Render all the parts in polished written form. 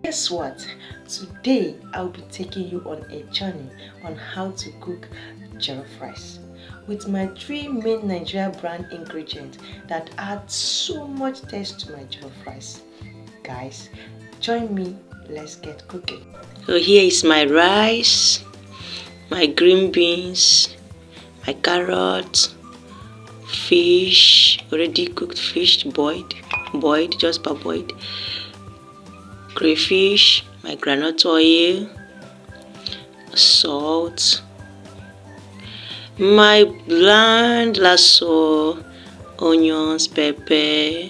Guess what? Today I'll be taking you on a journey on how to cook jollof rice with my 3 main Nigeria brand ingredients that add so much taste to my jollof rice. Guys, join me, let's get cooking. So here is my rice, my green beans, my carrots, fish, already cooked fish, boiled, just parboiled, crayfish, my groundnut oil, salt, my bland Larsor, onions, pepper,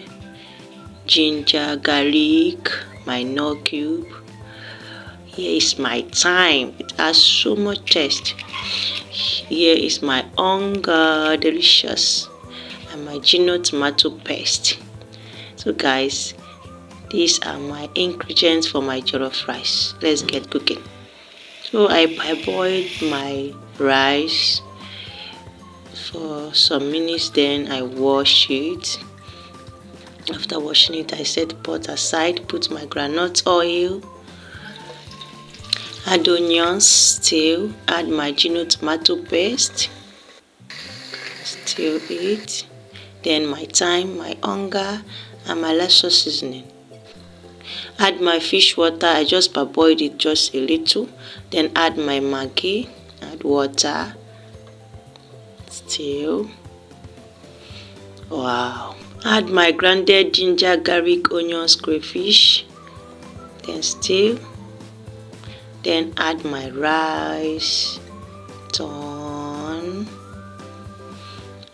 ginger, garlic, my nut cube. Here is my thyme, it has so much taste. Here is my Onga, delicious, and my Gino tomato paste. So guys, these are my ingredients for my jollof rice. Let's get cooking. So I boiled my rice for some minutes, then I wash it. After washing it, I set the pot aside, put my groundnut oil, add onions, stir, add my Gino tomato paste, stir it, then my thyme, my Onga, and my Larsor seasoning. Add my fish water, I just parboiled it just a little, then add my Maggic, add water, stir. Wow. Add my grounded ginger, garlic, onions, crayfish, then stir. Then add my rice, turn,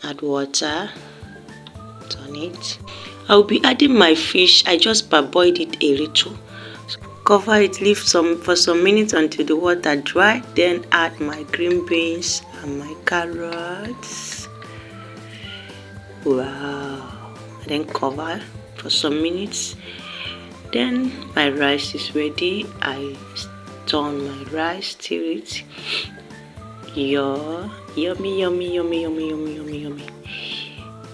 add water, turn it. I'll be adding my fish, I just parboiled it a little. Cover it, leave for some minutes until the water dry. Then add my green beans and my carrots. Wow. Then cover for some minutes. Then my rice is ready. I turn my rice, stir it. Yummy, yummy, yummy, yummy, yummy, yummy, yummy.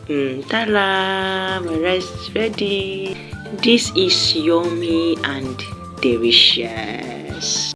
Ta-da! My rice is ready. This is yummy and delicious.